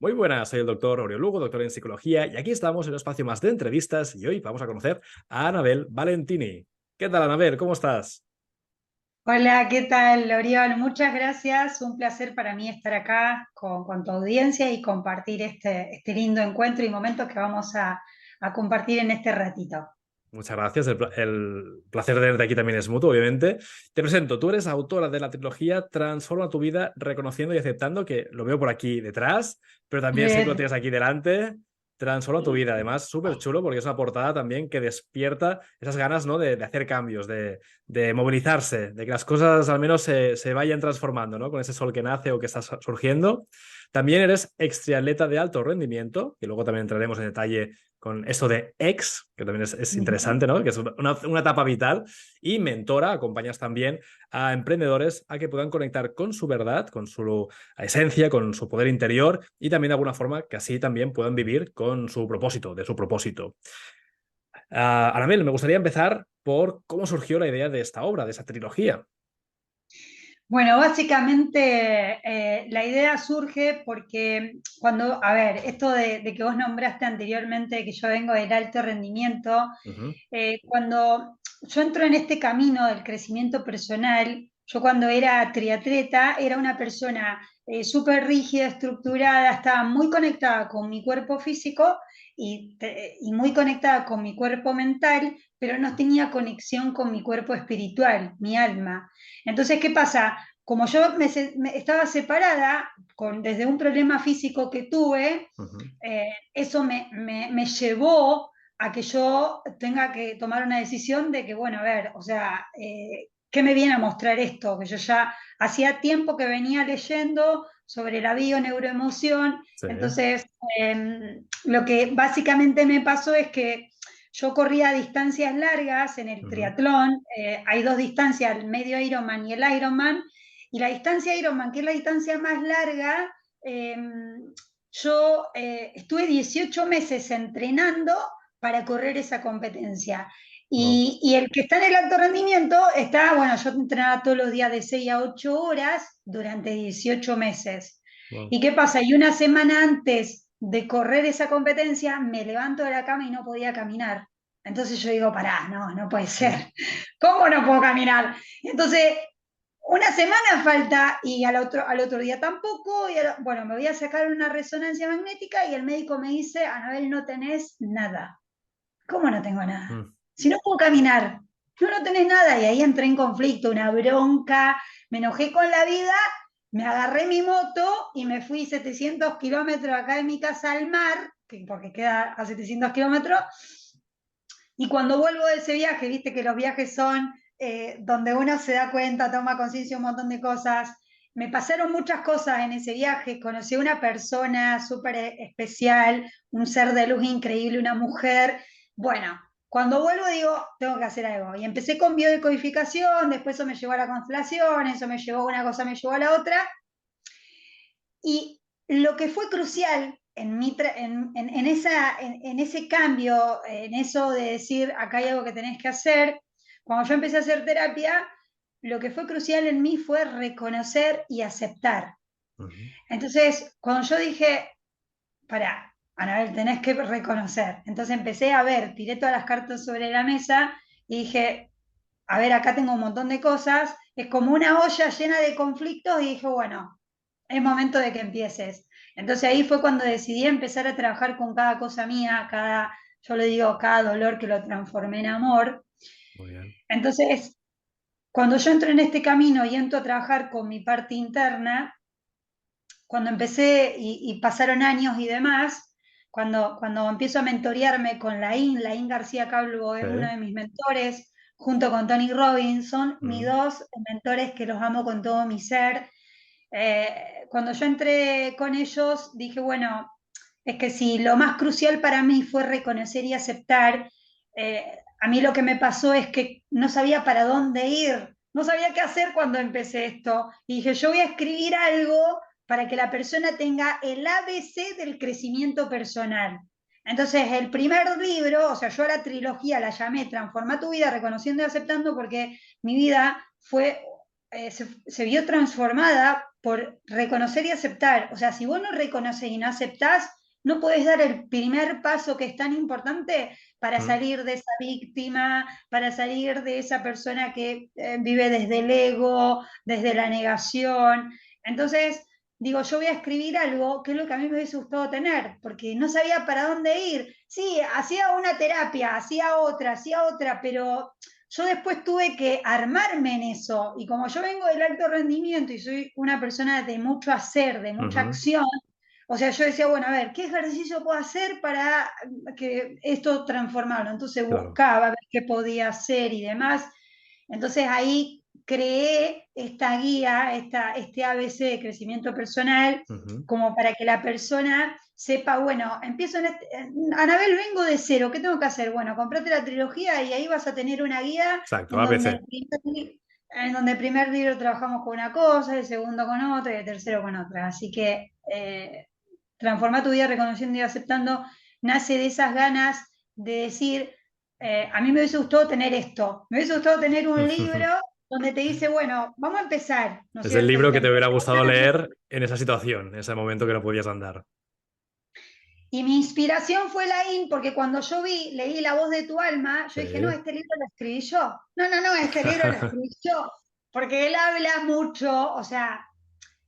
Muy buenas, soy el doctor Aurelio Lugo, doctor en psicología, y aquí estamos en un espacio más de entrevistas y hoy vamos a conocer a Anabel Valentini. ¿Qué tal, Anabel? ¿Cómo estás? Hola, ¿qué tal, Oriol? Muchas gracias. Un placer para mí estar acá con tu audiencia y compartir este lindo encuentro y momento que vamos a compartir en este ratito. Muchas gracias, el placer de tenerte aquí también es mutuo, obviamente. Te presento, tú eres autora de la trilogía Transforma tu vida reconociendo y aceptando, que lo veo por aquí detrás, pero también sé que lo Bien. tienes aquí delante. Transforma tu vida, además, súper chulo porque es una portada también que despierta esas ganas, ¿no? de hacer cambios, de movilizarse, de que las cosas al menos se vayan transformando, ¿no? Con ese sol que nace o que está surgiendo. También eres ex triatleta de alto rendimiento, que luego también entraremos en detalle con esto de ex, que también es interesante, ¿no? Que es una etapa vital. Y mentora, acompañas también a emprendedores a que puedan conectar con su verdad, con su esencia, con su poder interior y también de alguna forma que así también puedan vivir con su propósito, de su propósito. Anabel, me gustaría empezar por cómo surgió la idea de esta obra, de esa trilogía. Bueno, básicamente la idea surge porque a ver, esto de que vos nombraste anteriormente que yo vengo del alto rendimiento, Ujú. cuando yo entro en este camino del crecimiento personal, yo cuando era triatleta era una persona súper rígida, estructurada, estaba muy conectada con mi cuerpo físico y muy conectada con mi cuerpo mental, pero no tenía conexión con mi cuerpo espiritual, mi alma. Entonces, ¿qué pasa? Como yo estaba separada desde un problema físico que tuve, Ujú. eso me llevó a que yo tenga que tomar una decisión de que, bueno, a ver, o sea, ¿qué me viene a mostrar esto? Que yo ya hacía tiempo que venía leyendo sobre la bioneuroemoción, Sí. entonces lo que básicamente me pasó es que yo corría distancias largas en el Ujú. triatlón, hay dos distancias, el medio Ironman y el Ironman, y la distancia Ironman, que es la distancia más larga, eh, yo estuve 18 meses entrenando para correr esa competencia. Wow. Y el que está en el alto rendimiento está, bueno, yo entrenaba todos los días de 6 a 8 horas durante 18 meses. Wow. ¿Y qué pasa? Y una semana antes de correr esa competencia, me levanto de la cama y no podía caminar. Entonces yo digo, pará, no puede Mm. ser. ¿Cómo no puedo caminar? Entonces una semana falta y al otro día tampoco. Bueno, me voy a sacar una resonancia magnética y el médico me dice, Anabel, no tenés nada. ¿Cómo no tengo nada? Mm. Si no puedo caminar, no tenés nada. Y ahí entré en conflicto, una bronca, me enojé con la vida, me agarré mi moto y me fui 700 kilómetros acá de mi casa al mar, porque queda a 700 kilómetros, y cuando vuelvo de ese viaje, viste que los viajes son donde uno se da cuenta, toma conciencia de un montón de cosas. Me pasaron muchas cosas en ese viaje. Conocí a una persona súper especial, un ser de luz increíble, una mujer. Bueno, cuando vuelvo digo, tengo que hacer algo. Y empecé con biodecodificación, después eso me llevó a la constelación, eso me llevó a una cosa, me llevó a la otra. Y lo que fue crucial en ese cambio, en eso de decir, acá hay algo que tenés que hacer, cuando yo empecé a hacer terapia, lo que fue crucial en mí fue reconocer y aceptar. Ujú. Entonces, cuando yo dije, para, Anabel, tenés que reconocer. Entonces empecé a ver, tiré todas las cartas sobre la mesa y dije, a ver, acá tengo un montón de cosas, es como una olla llena de conflictos y dije, bueno, es momento de que empieces. Entonces ahí fue cuando decidí empezar a trabajar con cada cosa mía, yo le digo, cada dolor que lo transformé en amor. Muy bien. Entonces, cuando yo entro en este camino y entro a trabajar con mi parte interna, cuando empecé y pasaron años y demás, cuando empiezo a mentorearme con Laín García Calvo es uno Sí. de mis mentores, junto con Tony Robinson, mis Mm. dos mentores que los amo con todo mi ser. Cuando yo entré con ellos, dije, bueno, es que si lo más crucial para mí fue reconocer y aceptar, a mí lo que me pasó es que no sabía para dónde ir, no sabía qué hacer cuando empecé esto. Y dije, yo voy a escribir algo para que la persona tenga el ABC del crecimiento personal. Entonces, el primer libro, o sea, yo a la trilogía la llamé Transforma tu vida, reconociendo y aceptando, porque mi vida se vio transformada por reconocer y aceptar. O sea, si vos no reconoces y no aceptás, no podés dar el primer paso que es tan importante para Mm, salir de esa víctima, para salir de esa persona que vive desde el ego, desde la negación. Entonces, digo, yo voy a escribir algo que es lo que a mí me hubiese gustado tener, porque no sabía para dónde ir. Sí, hacía una terapia, hacía otra, pero yo después tuve que armarme en eso. Y como yo vengo del alto rendimiento y soy una persona de mucho hacer, de mucha ujú, acción, o sea, yo decía, bueno, a ver, ¿qué ejercicio puedo hacer para que esto transformarlo? Entonces claro. buscaba a ver qué podía hacer y demás. Entonces ahí creé esta guía, este ABC de crecimiento personal, Ujú. como para que la persona sepa, bueno, empiezo Anabel, vengo de cero, ¿qué tengo que hacer? Bueno, comprate la trilogía y ahí vas a tener una guía Exacto, en donde ABC. el primer libro trabajamos con una cosa, el segundo con otra y el tercero con otra. Así que transforma tu vida reconociendo y aceptando nace de esas ganas de decir, a mí me hubiese gustado tener esto, me hubiese gustado tener un libro donde te dice, bueno, vamos a empezar, ¿no es Es el cierto? Y libro te que te hubiera empieza gustado a leer en esa situación, en ese momento que no podías andar. Y mi inspiración fue Laín, porque cuando yo leí La voz de tu alma, yo dije, no, Sí. este libro lo escribí yo. No, no, no, este libro lo escribí yo. Porque él habla mucho, o sea,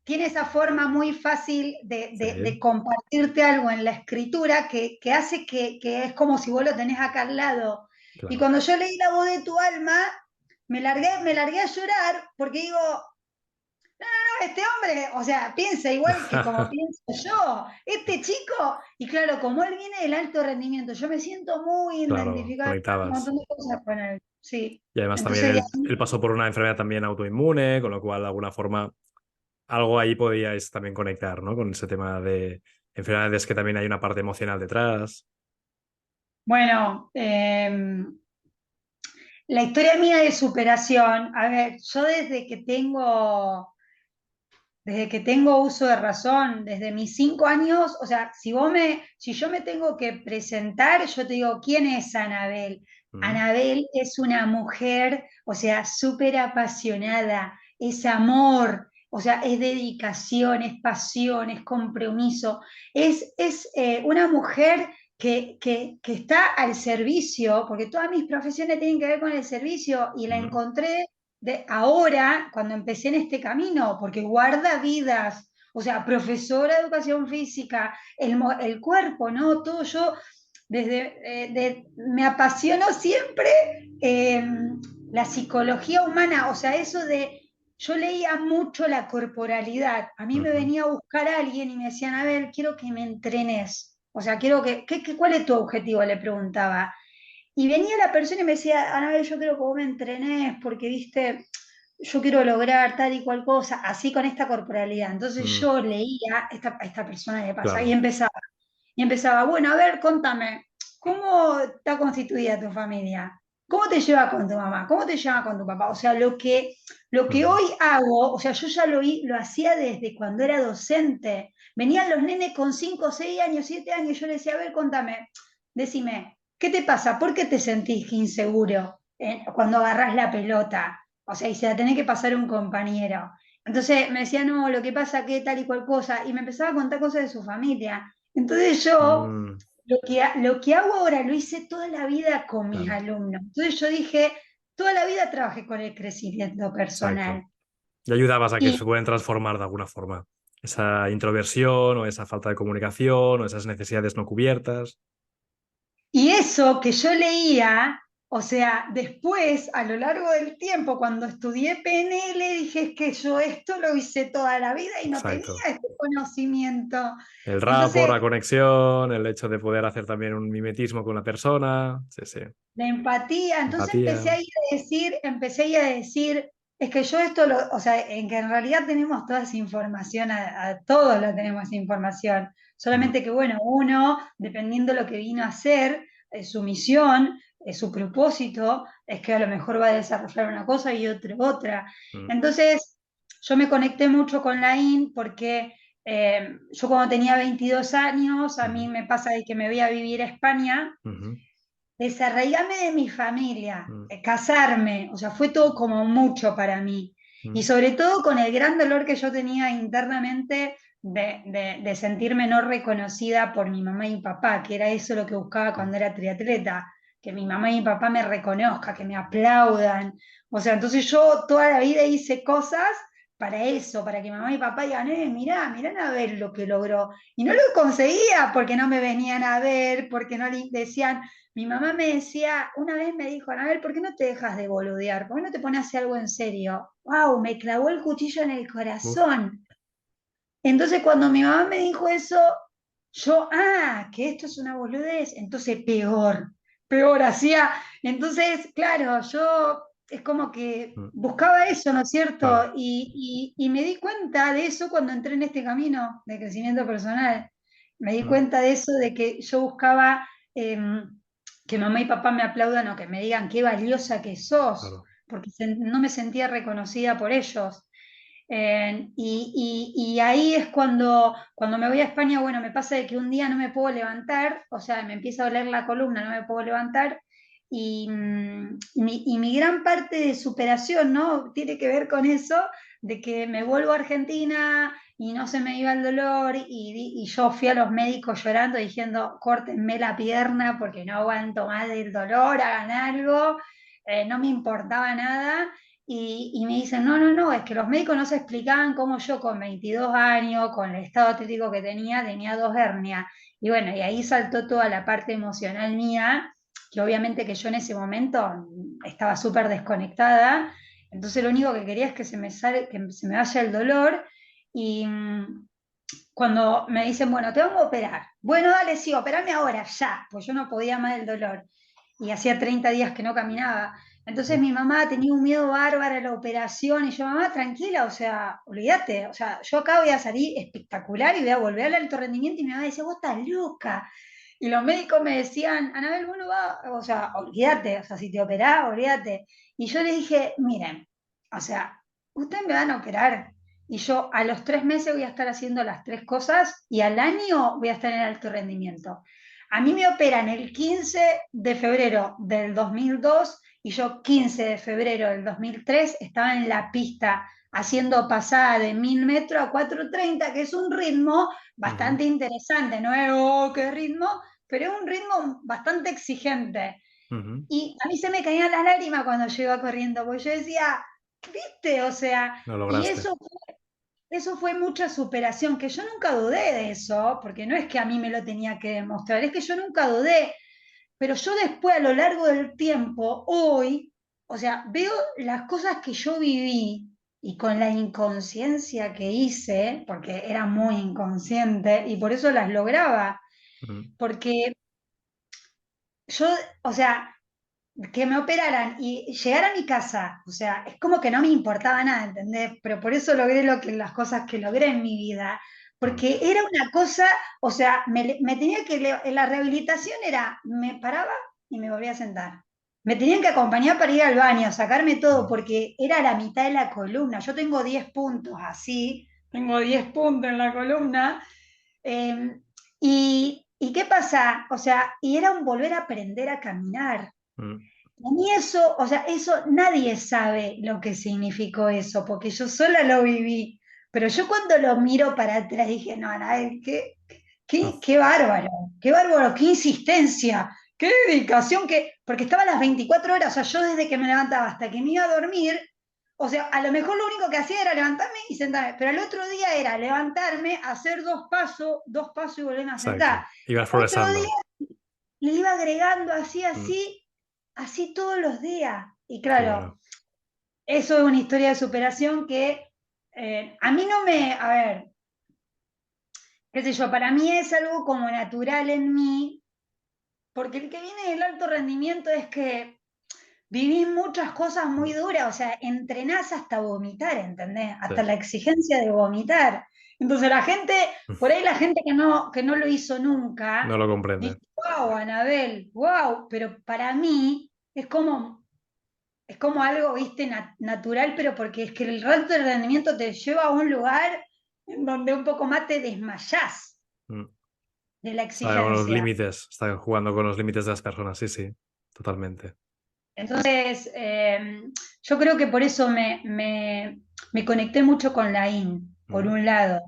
tiene esa forma muy fácil de Sí, compartirte algo en la escritura que hace que es como si vos lo tenés acá al lado. Y claro. cuando yo leí La voz de tu alma, me largué a llorar porque digo, este hombre, o sea, piensa igual que como pienso yo, este chico, y claro, como él viene del alto rendimiento, yo me siento muy Claro, identificada con un conectabas. montón de cosas con él, sí. Y además también Entonces, él pasó por una enfermedad también autoinmune, con lo cual de alguna forma algo ahí podíais también conectar, ¿no? Con ese tema de enfermedades que también hay una parte emocional detrás. bueno, la historia mía de superación, a ver, yo desde que tengo uso de razón, desde mis 5 años, o sea, si yo me tengo que presentar, yo te digo, ¿quién es Anabel? Mm, Anabel es una mujer, o sea, súper apasionada, es amor, o sea, es dedicación, es pasión, es compromiso, es una mujer que está al servicio, porque todas mis profesiones tienen que ver con el servicio y la mm, encontré de ahora, cuando empecé en este camino, porque guarda vidas, o sea, profesora de educación física, el cuerpo, ¿no? Todo yo, me apasionó siempre eh, la psicología humana, o sea, eso de, yo leía mucho la corporalidad, a mí me ujú, venía a buscar a alguien y me decían, a ver, quiero que me entrenes, o sea, quiero ¿cuál es tu objetivo? Le preguntaba. Y venía la persona y me decía, Anabel, yo quiero que vos me entrenes porque, viste, yo quiero lograr tal y cual cosa, así con esta corporalidad. Entonces mm, yo leía, a esta persona le pasa, claro. y empezaba, bueno, a ver, contame, ¿cómo está constituida tu familia? ¿Cómo te llevas con tu mamá? ¿Cómo te llevas con tu papá? O sea, lo que Ujú, hoy hago, o sea, yo ya lo hacía desde cuando era docente. Venían los nenes con 5, 6 años, 7 años, y yo les decía, a ver, contame, decime, ¿qué te pasa? ¿Por qué te sentís inseguro cuando agarrás la pelota? O sea, y se la tenés que pasar a un compañero. Entonces me decía, no, lo que pasa que tal y cual cosa, y me empezaba a contar cosas de su familia. Entonces yo, mm, lo que hago ahora lo hice toda la vida con mis claro, alumnos. Entonces yo dije, toda la vida trabajé con el crecimiento exacto. personal. Y ayudabas a que Y, se puedan transformar de alguna forma. Esa introversión o esa falta de comunicación o esas necesidades no cubiertas. y eso que yo leía, o sea, después, a lo largo del tiempo, cuando estudié PNL, dije, es que yo esto lo hice toda la vida y no tenía Exacto. este conocimiento. El rapport, Entonces, la conexión, el hecho de poder hacer también un mimetismo con la persona. Sí, sí. la empatía, entonces empecé Empatía. a ir a decir, es que yo esto o sea, en que en realidad tenemos toda esa información, a todos la tenemos esa información, Mm, solamente que bueno, uno, dependiendo de lo que vino a hacer, su misión, su propósito, es que a lo mejor va a desarrollar una cosa y otro otra. mm, Entonces, yo me conecté mucho con la IN porque yo cuando tenía 22 años, a mm, mí me pasa de que me voy a vivir a España, ujú, desarraigarme de mi familia, mm, casarme, o sea, fue todo como mucho para mí. Y sobre todo con el gran dolor que yo tenía internamente de sentirme no reconocida por mi mamá y mi papá, que era eso lo que buscaba cuando era triatleta, que mi mamá y mi papá me reconozcan, que me aplaudan. O sea, entonces yo toda la vida hice cosas para eso, para que mamá y papá digan, mirá, mirá a ver lo que logró. Y no lo conseguía porque no me venían a ver, porque no le decían, mi mamá me decía, una vez me dijo, Anabel, ¿por qué no te dejas de boludear? ¿Por qué no te pones a hacer algo en serio? ¡Wow! Me clavó el cuchillo en el Uf, corazón. Entonces, cuando mi mamá me dijo eso, yo, que esto es una boludez, entonces peor hacía. Entonces, claro, yo es como que mm, buscaba eso, ¿no es claro. cierto? Y me di cuenta de eso cuando entré en este camino de crecimiento personal. Me di Mm, cuenta de eso, de que yo buscaba que mamá y papá me aplaudan o que me digan qué valiosa que sos, claro. porque no me sentía reconocida por ellos. Y ahí es cuando me voy a España, bueno, me pasa de que un día no me puedo levantar, o sea, me empieza a doler la columna, no me puedo levantar, y mi gran parte de superación, ¿no? Tiene que ver con eso, de que me vuelvo a Argentina y no se me iba el dolor, y yo fui a los médicos llorando, diciendo, córtenme la pierna porque no aguanto más del dolor, hagan algo, no me importaba nada. Y me dicen, no, no, no, es que los médicos no se explicaban cómo yo con 22 años, con el estado atlético que tenía 2 hernias. Y bueno, y ahí saltó toda la parte emocional mía, que obviamente que yo en ese momento estaba súper desconectada. Entonces lo único que quería es que se me vaya el dolor. Y cuando me dicen, bueno, te vamos a operar. Bueno, dale, sí, operame ahora, ya, pues yo no podía más del dolor. Y hacía 30 días que no caminaba. Entonces Uf, mi mamá tenía un miedo bárbaro a la operación y yo, mamá, tranquila, o sea, olvídate, o sea, yo acá voy a salir espectacular y voy a volver al alto rendimiento y mi mamá decía, vos estás loca. Y los médicos me decían, Anabel, bueno, va, o sea, olvídate, o sea, si te operás, olvídate. Y yo les dije, miren, o sea, ustedes me van a operar y yo a los 3 meses voy a estar haciendo las tres cosas y al año voy a estar en alto rendimiento. A mí me operan el 15 de febrero del 2002 y yo 15 de febrero del 2003 estaba en la pista haciendo pasada de 1000 metros a 430, que es un ritmo ujú, bastante interesante, no es, oh, qué ritmo, pero es un ritmo bastante exigente. ujú. Y a mí se me caían las lágrimas cuando yo iba corriendo, porque yo decía, ¿viste? O sea, Lo y lograste. eso fue mucha superación, que yo nunca dudé de eso, porque no es que a mí me lo tenía que demostrar, es que yo nunca dudé, pero yo después a lo largo del tiempo, hoy, o sea, veo las cosas que yo viví y con la inconsciencia que hice, porque era muy inconsciente y por eso las lograba, Mm, porque yo, o sea, que me operaran y llegar a mi casa, o sea, es como que no me importaba nada, ¿entendés? Pero por eso logré las cosas que logré en mi vida, mm, porque era una cosa, o sea, me tenía que, la rehabilitación era, me paraba y me volvía a sentar. Me tenían que acompañar para ir al baño, sacarme todo, mm. porque era la mitad de la columna. Yo tengo 10 puntos así, tengo 10 puntos en la columna. ¿Y qué pasa? O sea, y era un volver a aprender a caminar. Mm. A mí eso, o sea, eso nadie sabe lo que significó eso, porque yo sola lo viví. Pero yo cuando lo miro para atrás dije, no, Anael, qué bárbaro, qué insistencia, qué dedicación, porque estaba a las 24 horas, o sea, yo desde que me levantaba hasta que me iba a dormir, o sea, a lo mejor lo único que hacía era levantarme y sentarme, pero el otro día era levantarme, hacer dos pasos y volverme a sentar. Exacto. Ibas Otro día progresando. le iba agregando así, Mm, así, así todos los días. Y qué claro, bueno. eso es una historia de superación que a mí no me, a ver, qué sé yo, para mí es algo como natural en mí, porque el que viene del alto rendimiento es que vivís muchas cosas muy Mm. duras, o sea, entrenás hasta vomitar, ¿entendés? Sí. Hasta la exigencia de vomitar. Entonces la gente, por ahí la gente que no lo hizo nunca, No lo comprende. dice, wow, Anabel, wow, pero para mí es como algo, viste, natural, pero porque es que el alto rendimiento te lleva a un lugar en donde un poco más te desmayás Mm. de la Está con los exigencia. límites. Está jugando con los límites de las personas. Sí, sí. Totalmente. Entonces, yo creo que por eso me conecté mucho con Laín, por Mm. un lado.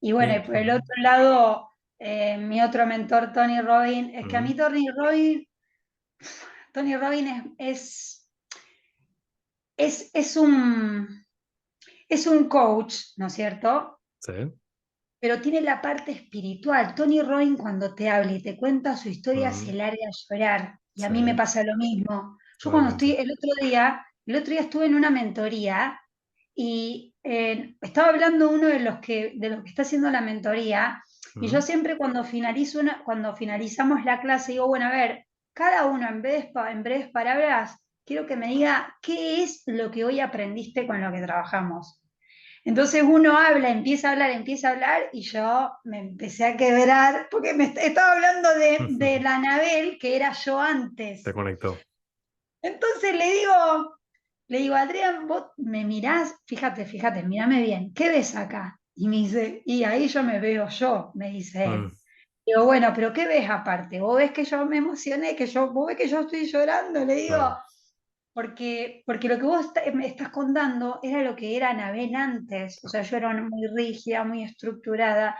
Y bueno, y Y, por el otro lado, mi otro mentor, Tony Robbins, es que a mm, mí Tony Robbins es es un coach, ¿no es cierto? sí. Pero tiene la parte espiritual. Tony Robbins cuando te habla y te cuenta su historia se Mm, larga a llorar. Y a sí, mí me pasa lo mismo. Yo cuando estoy, totalmente. el otro día estuve en una mentoría y estaba hablando uno de los que está haciendo la mentoría. Y yo Mm, siempre cuando finalizamos la clase digo, bueno, a ver, cada uno en breves palabras, quiero que me diga qué es lo que hoy aprendiste con lo que trabajamos. Entonces uno habla, empieza a hablar y yo me empecé a quebrar porque estaba hablando de la Anabel que era yo te antes. conectó. Entonces le digo, Adrián, vos me mirás, fíjate, mírame bien, ¿qué ves acá? Y me dice, y ahí yo me veo yo, me dice Mm, él. Digo, bueno, pero ¿qué ves aparte? ¿Vos ves que yo me emocioné, vos ves que yo estoy llorando? Le digo, claro. porque lo que vos me estás contando era lo que era Anabel antes. O sea, yo era muy rígida, muy estructurada.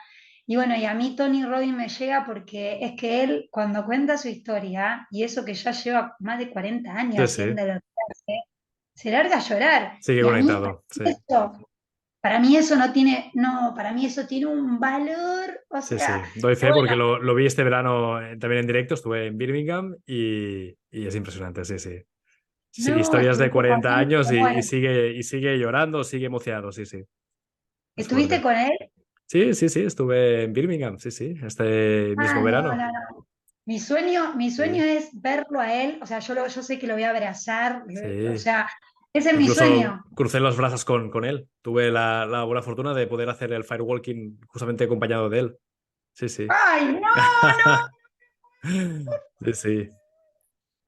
Y bueno, y a mí Tony Robbins me llega porque es que él, cuando cuenta su historia, y eso que ya lleva más de 40 años Sí, sí. haciendo lo que hace, se larga a llorar. Sigue Y a mí, conectado. Sí. para mí eso no tiene, no, para mí eso tiene un valor, o Sí, sea, sí, doy fe porque bueno, lo vi este verano también en directo, estuve en Birmingham y es impresionante, sí, sí. Sí, no, historias de estuviste con 40 él, años ¿cómo es? y sigue llorando, sigue emocionado, sí, sí, es ¿Estuviste fuerte. con él? Sí, sí, sí, estuve en Birmingham, sí, sí, este mismo Ah, no, verano. no, no. Mi sueño Sí, es verlo a él, o sea, yo sé que lo voy a abrazar, o sí. sea, ese es mi Incluso sueño. crucé los brazos con él. Tuve la buena fortuna de poder hacer el firewalking justamente acompañado de él. Sí, sí. ¡Ay, no, no! Sí, sí.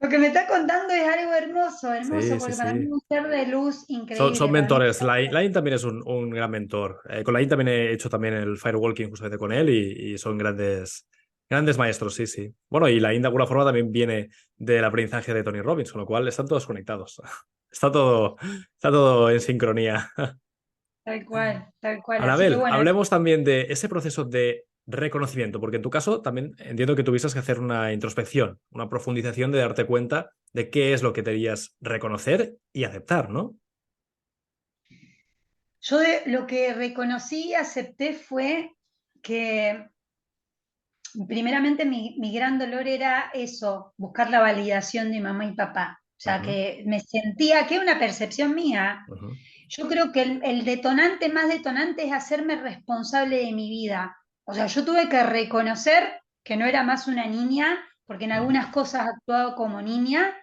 Lo que me está contando es algo hermoso, hermoso, Sí, sí, porque para mí es sí. un ser de luz Son increíble, para mí. mentores. Lain también es un gran mentor. Con Lain también he hecho también el firewalking justamente con él y son grandes maestros, sí, sí. Bueno, y Lain de alguna forma también viene del aprendizaje de Tony Robbins, con lo cual están todos conectados. Está todo en sincronía. Tal cual. Así que Anabel, bueno, hablemos también de ese proceso de reconocimiento, porque en tu caso también entiendo que tuvieses que hacer una introspección, una profundización de darte cuenta de qué es lo que querías reconocer y aceptar, ¿no? lo que reconocí y acepté fue que primeramente mi gran dolor era eso, buscar la validación de mamá y papá. O sea, Ujú, que me sentía, que es una percepción mía. ujú, Yo creo que el detonante más detonante es hacerme responsable de mi vida. O sea, yo tuve que reconocer que no era más una niña, porque en ujú, algunas cosas he actuado como niña,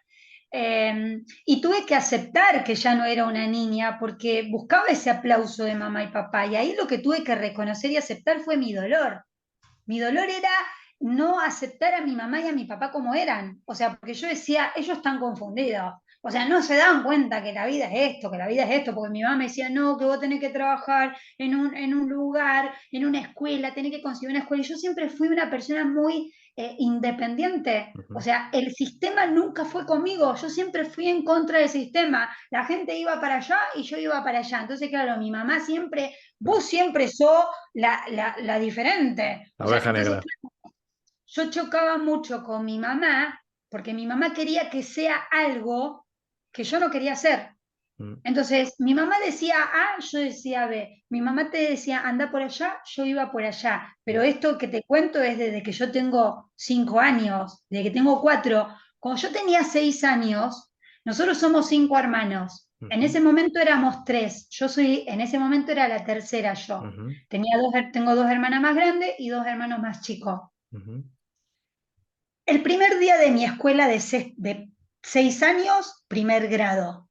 y tuve que aceptar que ya no era una niña, porque buscaba ese aplauso de mamá y papá. Y ahí lo que tuve que reconocer y aceptar fue mi dolor. Mi dolor era no aceptar a mi mamá y a mi papá como eran. O sea, porque yo decía, ellos están confundidos. O sea, no se dan cuenta que la vida es esto, que la vida es esto, porque mi mamá me decía, no, que vos tenés que trabajar en un lugar, en una escuela, tenés que conseguir una escuela. Y yo siempre fui una persona muy independiente. O ujú. sea, el sistema nunca fue conmigo, yo siempre fui en contra del sistema. La gente iba para allá y yo iba para allá. Entonces, claro, mi mamá siempre, vos siempre sos la diferente. La O sea, oveja entonces negra. yo chocaba mucho con mi mamá porque mi mamá quería que sea algo que yo no quería hacer. Mm, Entonces, mi mamá decía A, yo decía B. Mi mamá te decía, anda por allá, yo iba por allá. Pero mm, esto que te cuento es desde que yo tengo 5 años, desde que tengo 4. Cuando yo tenía 6 años, nosotros somos 5 hermanos. En ujú, ese momento éramos tres. En ese momento era la tercera yo. ujú, Tengo 2 hermanas más grandes y 2 hermanos más chicos. ujú, El primer día de mi escuela de 6 años, primer grado.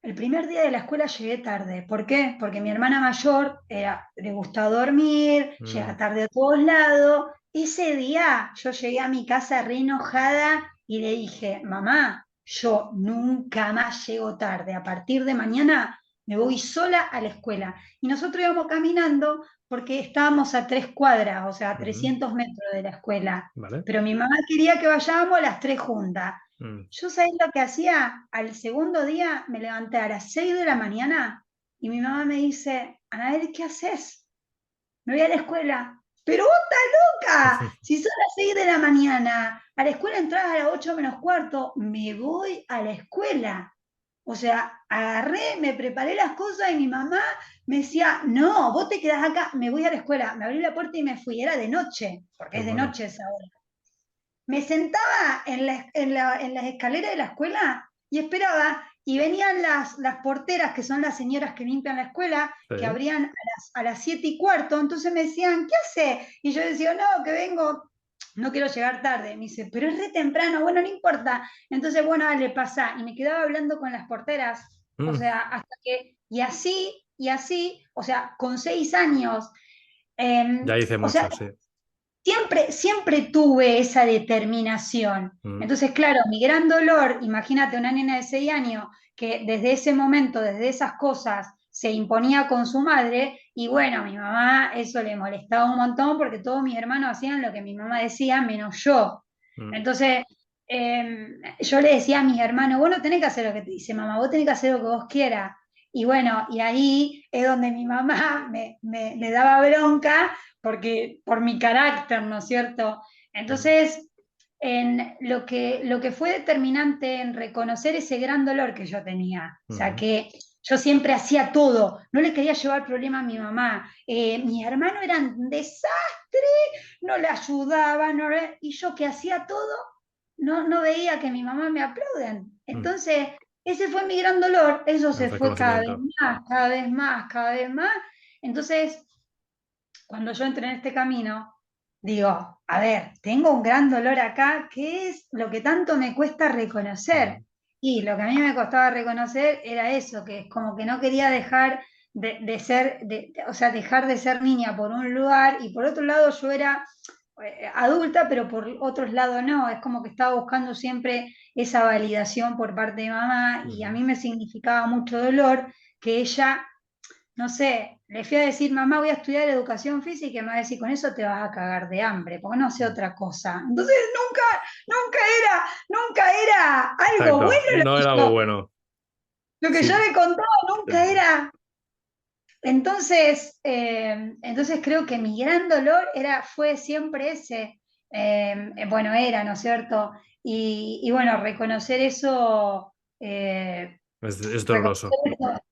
El primer día de la escuela llegué tarde. ¿Por qué? Porque mi hermana mayor le gustaba dormir, llega mm, tarde a todos lados. Ese día yo llegué a mi casa re enojada y le dije, mamá, yo nunca más llego tarde. A partir de mañana me voy sola a la escuela. Y nosotros íbamos caminando porque estábamos a 3 cuadras, o sea, a ujú. 300 metros de la escuela. ¿Vale? Pero mi mamá quería que vayamos las tres juntas. Mm. Yo sabés lo que hacía, al segundo día me levanté a las 6 de la mañana y mi mamá me dice, Anabel, ¿qué haces? Me voy a la escuela. Pero vos estás loca. Si son las 6 de la mañana, a la escuela entrabas a las 8 menos cuarto, me voy a la escuela. O sea, agarré, me preparé las cosas y mi mamá me decía, no, vos te quedás acá, me voy a la escuela. Me abrí la puerta y me fui. Era de noche, Qué porque es de bueno. noche esa hora. Me sentaba en las escaleras de la escuela y esperaba, y venían las porteras, que son las señoras que limpian la escuela, Sí. que abrían a las 7:15, entonces me decían, ¿qué hace? Y yo decía, no, que vengo, no quiero llegar tarde. Me dice, pero es re temprano, bueno, no importa. Entonces, bueno, dale, pasa. Y me quedaba hablando con las porteras, o Mm. sea, hasta que, y así, o sea, con 6 años. Ya hice O sea, mucho, sí. siempre tuve esa determinación. Mm. Entonces, claro, mi gran dolor, imagínate una nena de 6 años que desde ese momento, desde esas cosas, se imponía con su madre, y bueno, a mi mamá eso le molestaba un montón porque todos mis hermanos hacían lo que mi mamá decía, menos yo. Mm. Entonces, yo le decía a mis hermanos, vos no tenés que hacer lo que te dice mamá, vos tenés que hacer lo que vos quieras. Y bueno, y ahí es donde mi mamá me daba bronca porque por mi carácter, ¿no es cierto? Mm. Entonces, en lo que fue determinante en reconocer ese gran dolor que yo tenía, o sea, Mm. que yo siempre hacía todo, no le quería llevar problema a mi mamá, mis hermanos eran un desastre, no le ayudaban, y yo que hacía todo, no veía que mi mamá me aplauden. Mm. Entonces, ese fue mi gran dolor, eso El se fue cada vez reconocimiento. más, cada vez más, cada vez más. Entonces, cuando yo entré en este camino, digo, a ver, tengo un gran dolor acá, ¿qué es lo que tanto me cuesta reconocer? Mm. Y lo que a mí me costaba reconocer era eso, que es como que no quería dejar de ser, o sea, dejar de ser niña por un lugar, y por otro lado yo era adulta, pero por otros lados no, es como que estaba buscando siempre esa validación por parte de mamá, y a Mm. mí me significaba mucho dolor que ella, no sé, le fui a decir, mamá, voy a estudiar educación física, y me va a decir, con eso te vas a cagar de hambre, porque no sé Mm. otra cosa. Entonces nunca era algo Exacto. bueno No era algo bueno. lo que yo Sí. le contaba, nunca Mm. era. Entonces creo que mi gran dolor fue siempre ese. Bueno, era, ¿no es cierto? Y bueno, reconocer eso, Es reconocer doloroso. eso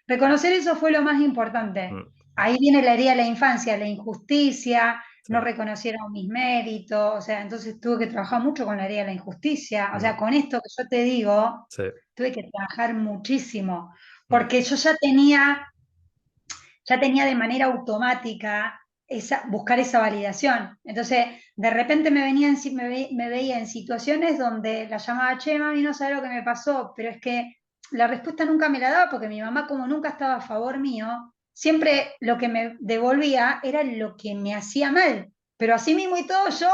Reconocer eso fue lo más importante. Mm. Ahí viene la herida de la infancia, la injusticia, Sí. no reconocieron mis méritos, o sea, entonces tuve que trabajar mucho con la herida de la injusticia. O sea, Mm. con esto que yo te digo, Sí. tuve que trabajar muchísimo, Mm. porque yo ya tenía de manera automática buscar esa validación. Entonces, de repente me veía en situaciones donde la llamaba, che, mami, no sabe lo que me pasó, pero es que la respuesta nunca me la daba porque mi mamá, como nunca estaba a favor mío, siempre lo que me devolvía era lo que me hacía mal. Pero así mismo y todo, yo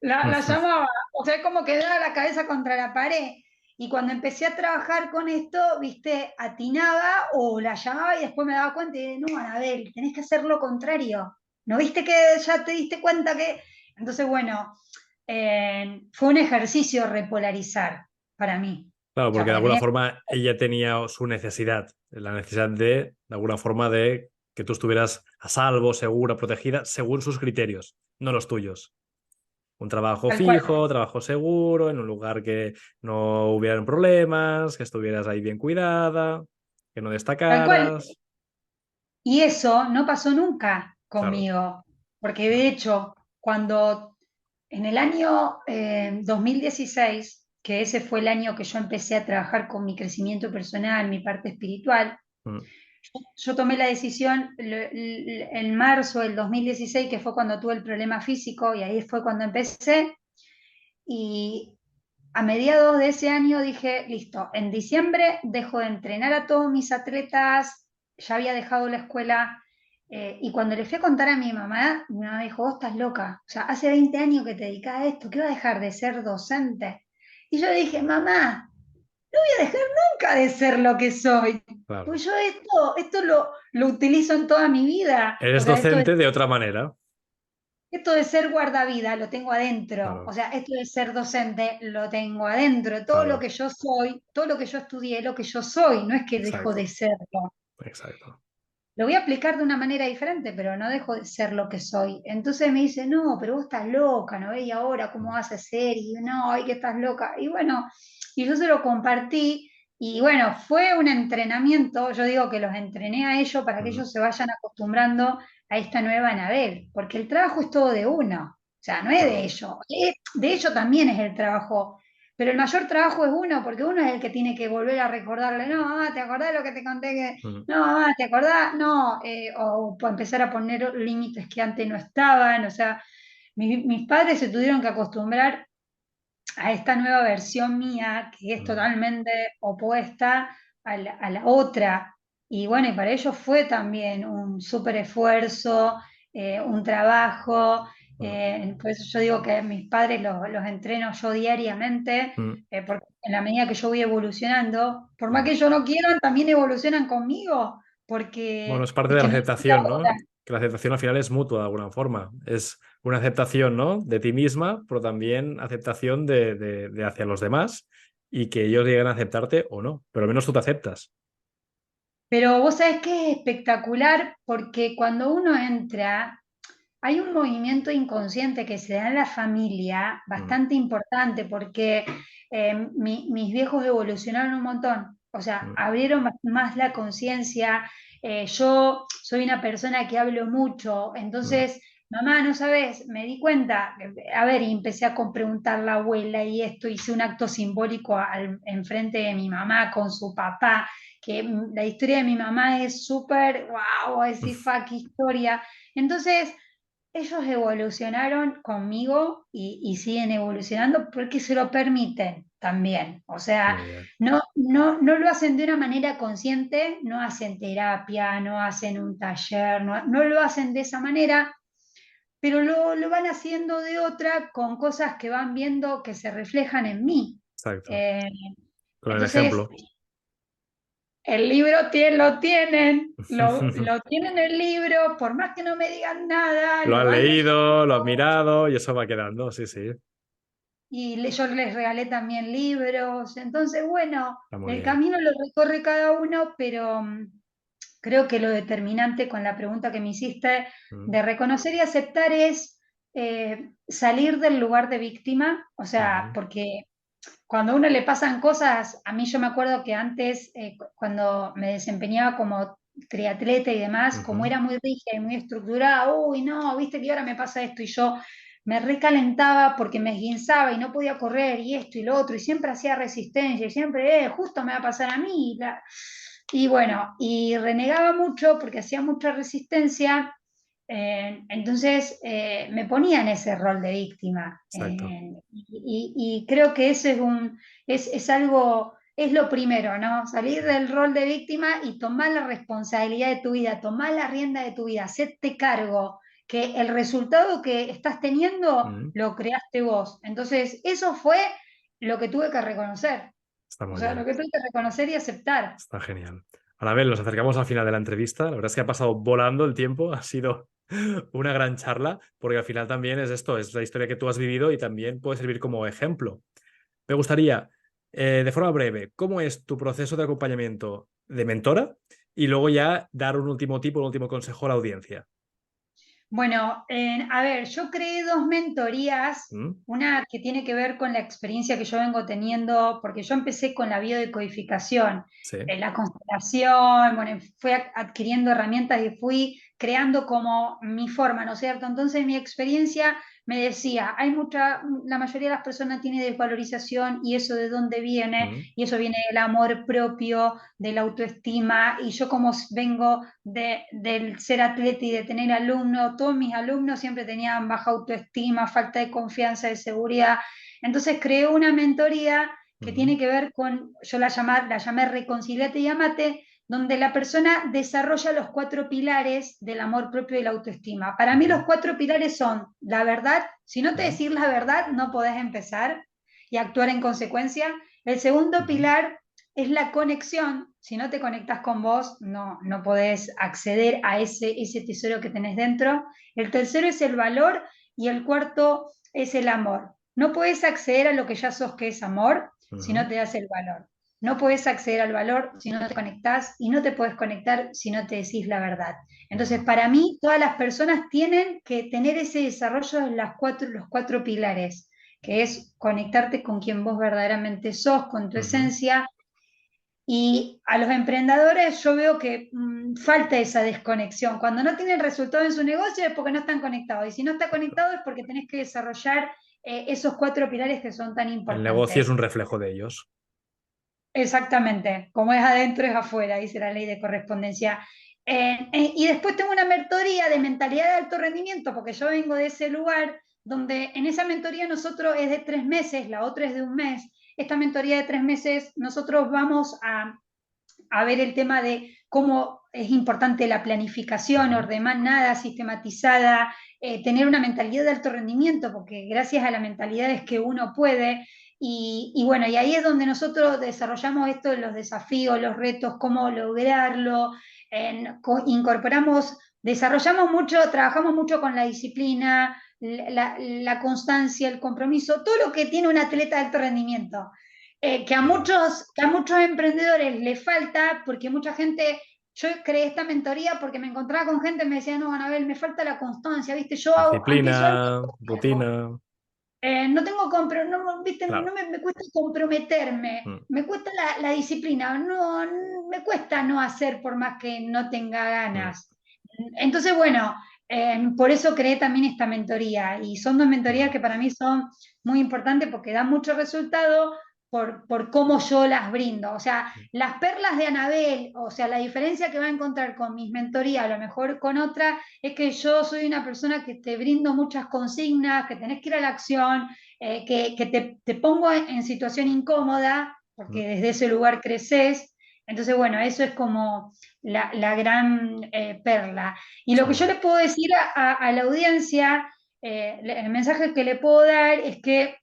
la llamaba, o sea, como que daba la cabeza contra la pared. Y cuando empecé a trabajar con esto, viste, atinaba o la llamaba y después me daba cuenta y dije, no, Anabel, tenés que hacer lo contrario. ¿No viste que ya te diste cuenta que...? Entonces, bueno, fue un ejercicio repolarizar para mí. Claro, O sea, porque de porque alguna tenía... forma ella tenía su necesidad, la necesidad de alguna forma, de que tú estuvieras a salvo, segura, protegida, según sus criterios, no los tuyos. Un trabajo Tal cual, fijo, trabajo seguro, en un lugar que no hubieran problemas, que estuvieras ahí bien cuidada, que no tal cual. destacaras. Y eso no pasó nunca Claro. conmigo, porque No. de hecho, cuando en el año 2016, que ese fue el año que yo empecé a trabajar con mi crecimiento personal, mi parte espiritual, Mm. yo tomé la decisión en marzo del 2016, que fue cuando tuve el problema físico, y ahí fue cuando empecé, y a mediados de ese año dije, listo, en diciembre dejo de entrenar a todos mis atletas, ya había dejado la escuela, y cuando le fui a contar a mi mamá dijo, vos estás loca, o sea, hace 20 años que te dedicás a esto, ¿qué va a dejar de ser docente? Y yo dije, mamá, no voy a dejar nunca de ser lo que soy, Claro. pues yo esto lo utilizo en toda mi vida, o Eres sea, esto es docente de otra manera. esto de ser guardavida lo tengo adentro, o Claro, sea, esto de ser docente lo tengo adentro, todo lo claro, que yo soy, todo lo que yo estudié, lo que yo soy, no es que dejo de exacto, serlo. exacto. Lo voy a aplicar de una manera diferente, pero no dejo de ser lo que soy. Entonces me dice, no, pero vos estás loca, ¿no ves? Y ahora, ¿cómo vas a hacer? Y yo, no, ay, que estás loca. Y bueno, y yo se lo compartí. Y bueno, fue un entrenamiento. Yo digo que los entrené a ellos para que Mm, ellos se vayan acostumbrando a esta nueva Anabel, porque el trabajo es todo de uno. O sea, no es de claro. ellos. De ellos también es el trabajo. Pero el mayor trabajo es uno, porque uno es el que tiene que volver a recordarle, no, mamá, ¿te acordás de lo que te conté que Mm, no, mamá, ¿te acordás? No, o empezar a poner límites que antes no estaban, o sea, mis padres se tuvieron que acostumbrar a esta nueva versión mía, que es mm, totalmente opuesta a la otra. Y bueno, y para ellos fue también un súper esfuerzo, un trabajo. mm, Por eso yo digo que a mis padres los entreno yo diariamente, mm, porque en la medida que yo voy evolucionando, por más mm. que ellos no quieran, también evolucionan conmigo, Bueno, porque es parte es de que la no hay aceptación, ¿no? otra. Que la aceptación al final es mutua de alguna forma. Es una aceptación, ¿no? De ti misma, pero también aceptación de hacia los demás y que ellos lleguen a aceptarte o no, pero al menos tú te aceptas. Pero vos sabés que es espectacular porque cuando uno entra, hay un movimiento inconsciente que se da en la familia Mm, bastante importante porque mis viejos evolucionaron un montón, o sea, mm, abrieron más la conciencia. Yo soy una persona que hablo mucho, mm, entonces, mamá, no sabes, me di cuenta, a ver, y empecé a preguntar a la abuela y esto, hice un acto simbólico enfrente de mi mamá con su papá, que la historia de mi mamá es súper, wow, es decir, fuck historia. Entonces, ellos evolucionaron conmigo y siguen evolucionando porque se lo permiten también. O sea, muy bien. no lo hacen de una manera consciente, no hacen terapia, no hacen un taller, no lo hacen de esa manera, pero lo van haciendo de otra con cosas que van viendo que se reflejan en mí. Exacto. Eh, Con el entonces, ejemplo. el libro lo tienen el libro, por más que no me digan nada, Lo lo han van leído, lo han leyendo. mirado y eso va quedando, sí, sí. Y yo les regalé también libros. Entonces, bueno, Está muy el bien. camino lo recorre cada uno, pero creo que lo determinante con la pregunta que me hiciste Mm, de reconocer y aceptar es salir del lugar de víctima, o sea, ujú, porque cuando a uno le pasan cosas, a mí yo me acuerdo que antes, cuando me desempeñaba como triatleta y demás, como ujú, era muy rígida y muy estructurada, uy, no, viste que ahora me pasa esto y yo me recalentaba porque me esguinzaba y no podía correr y esto y lo otro y siempre hacía resistencia y siempre, justo me va a pasar a mí. Y bueno, y renegaba mucho porque hacía mucha resistencia, entonces me ponía en ese rol de víctima. exacto. Y creo que ese es algo, es lo primero, ¿no? Salir del rol de víctima y tomar la responsabilidad de tu vida, tomar la rienda de tu vida, hacerte cargo, que el resultado que estás teniendo Mm, lo creaste vos. Entonces, eso fue lo que tuve que reconocer. está O muy sea, lo bien. que tuve que reconocer y aceptar. Está genial. Anabel, nos acercamos al final de la entrevista. La verdad es que ha pasado volando el tiempo. Ha sido una gran charla, porque al final también es esto, es la historia que tú has vivido y también puede servir como ejemplo. Me gustaría, de forma breve, ¿cómo es tu proceso de acompañamiento de mentora? Y luego ya dar un último tip, un último consejo a la audiencia. Bueno, a ver, yo creé dos mentorías, ¿Mm? una que tiene que ver con la experiencia que yo vengo teniendo, porque yo empecé con la biodecodificación, Sí. la constelación, bueno, fui adquiriendo herramientas y fui creando como mi forma, ¿no es cierto? Entonces mi experiencia me decía, la mayoría de las personas tiene desvalorización y eso de dónde viene, ¿Mm? y eso viene del amor propio, de la autoestima, y yo como vengo del ser atleta y de tener alumnos, todos mis alumnos siempre tenían baja autoestima, falta de confianza, de seguridad. Entonces creé una mentoría que ¿Mm? tiene que ver con, yo la llamé Reconciliate y Amate, donde la persona desarrolla los cuatro pilares del amor propio y la autoestima. Para mí los ¿Mm? cuatro pilares son la verdad, si no te ¿Mm? decís la verdad, no podés empezar y actuar en consecuencia. El segundo ¿Mm? pilar es la conexión. Si no te conectas con vos, no podés acceder a ese tesoro que tenés dentro. El tercero es el valor y el cuarto es el amor. No puedes acceder a lo que ya sos que es amor si no te das el valor. No puedes acceder al valor si no te conectás y no te puedes conectar si no te decís la verdad. Entonces, para mí, todas las personas tienen que tener ese desarrollo de los cuatro pilares, que es conectarte con quien vos verdaderamente sos, con tu esencia. Y a los emprendedores yo veo que falta esa desconexión. Cuando no tienen resultado en su negocio es porque no están conectados. Y si no está conectado es porque tenés que desarrollar esos cuatro pilares que son tan El negocio es importantes. un reflejo de ellos. Exactamente, como es adentro es afuera, dice la ley de correspondencia. Y después tengo una mentoría de mentalidad de alto rendimiento, porque yo vengo de ese lugar donde en esa mentoría nosotros es de 3 meses, la otra es de un mes. Esta mentoría de 3 meses nosotros vamos a ver el tema de cómo es importante la planificación ordenada, sistematizada, tener una mentalidad de alto rendimiento, porque gracias a la mentalidad es que uno puede. Y bueno, y ahí es donde nosotros desarrollamos esto de los desafíos, los retos, cómo lograrlo, incorporamos, desarrollamos mucho, trabajamos mucho con la disciplina, la constancia, el compromiso, todo lo que tiene un atleta de alto rendimiento. Que a muchos emprendedores les falta, porque mucha gente, yo creé esta mentoría porque me encontraba con gente que me decía, no, Anabel, me falta la constancia, ¿viste? Empiezo algo, Disciplina, rutina, no tengo, no, ¿viste? claro. No me cuesta comprometerme, Mm, me cuesta la disciplina, no, me cuesta no hacer por más que no tenga mm, ganas. Entonces, bueno, por eso creé también esta mentoría y son dos mentorías mm. que para mí son muy importantes porque dan mucho resultado por cómo yo las brindo. O sea, las perlas de Anabel, o sea, la diferencia que va a encontrar con mis mentorías, a lo mejor con otra, es que yo soy una persona que te brindo muchas consignas, que tenés que ir a la acción, que te pongo en situación incómoda, Mm. porque desde ese lugar creces. Entonces, bueno, eso es como la gran perla. Y lo que yo Sí. le puedo decir a la audiencia, el mensaje que le puedo dar es que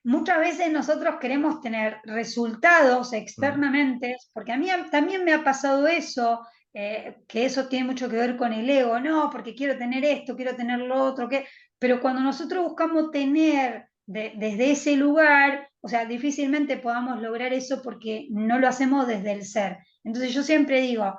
muchas veces nosotros queremos tener resultados Mm. externamente, porque a mí también me ha pasado eso, que eso tiene mucho que ver con el ego, no, porque quiero tener esto, quiero tener lo otro, pero cuando nosotros buscamos tener desde ese lugar, o sea, difícilmente podamos lograr eso porque no lo hacemos desde el ser. Entonces yo siempre digo,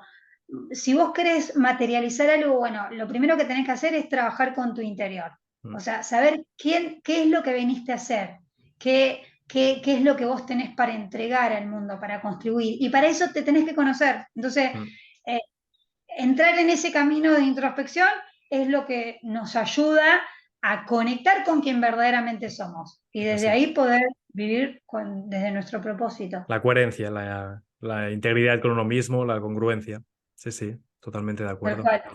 si vos querés materializar algo, bueno, lo primero que tenés que hacer es trabajar con tu interior. Mm. O sea, saber qué es lo que viniste a hacer, qué es lo que vos tenés para entregar al mundo, para contribuir. Y para eso te tenés que conocer. Entonces, Mm. eh, entrar en ese camino de introspección es lo que nos ayuda a conectar con quien verdaderamente somos. Y desde Así. ahí poder vivir desde nuestro propósito. La coherencia, la integridad con uno mismo, la congruencia. Sí, sí, totalmente de Tal acuerdo. cual. Y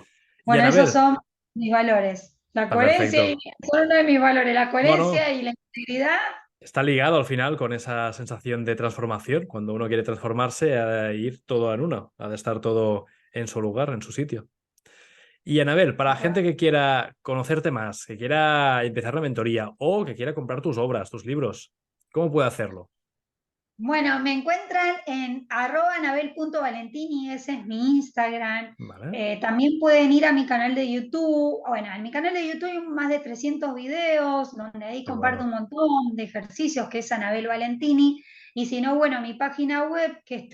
Bueno, esos Anabel, son mis valores. La está coherencia perfecto. son uno de mis valores, la Bueno, coherencia y la integridad. está ligado al final con esa sensación de transformación. Cuando uno quiere transformarse, ha de ir todo en uno, ha de estar todo en su lugar, en su sitio. Y Anabel, para la gente que quiera conocerte más, que quiera empezar la mentoría o que quiera comprar tus obras, tus libros, ¿cómo puede hacerlo? Bueno, me encuentran en @anabel.valentini, ese es mi Instagram. ¿Vale? También pueden ir a mi canal de YouTube. Bueno, en mi canal de YouTube hay más de 300 videos, donde ahí Qué comparto bueno. un montón de ejercicios, que es Anabel Valentini. Y si no, bueno, mi página web, que es Mm.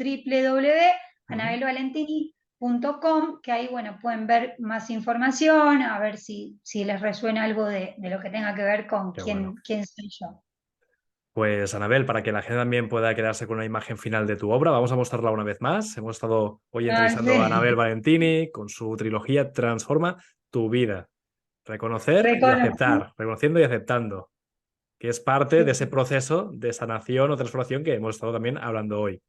www.anabelvalentini.com, que ahí, bueno, pueden ver más información, a ver si les resuena algo de lo que tenga que ver con Qué bueno. quién soy yo. Pues Anabel, para que la gente también pueda quedarse con una imagen final de tu obra, vamos a mostrarla una vez más. Hemos estado hoy Ay, entrevistando a Anabel sí. Valentini con su trilogía Transforma tu vida. Reconocer y Reconocí. aceptar, reconociendo y aceptando, que es parte de Sí. ese proceso de sanación o transformación que hemos estado también hablando hoy.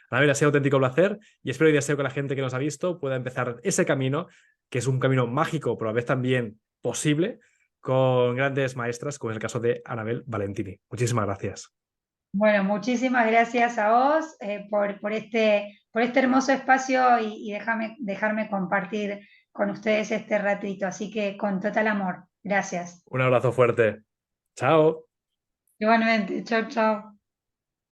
Anabel, ha sido un auténtico placer y espero y deseo que la gente que nos ha visto pueda empezar ese camino, que es un camino mágico, pero a la vez también posible, con grandes maestras, como es el caso de Anabel Valentini. Muchísimas gracias. Bueno, muchísimas gracias a vos por este hermoso espacio y dejarme compartir con ustedes este ratito. Así que con total amor. Gracias. Un abrazo fuerte. Chao. Igualmente. Chao, chao.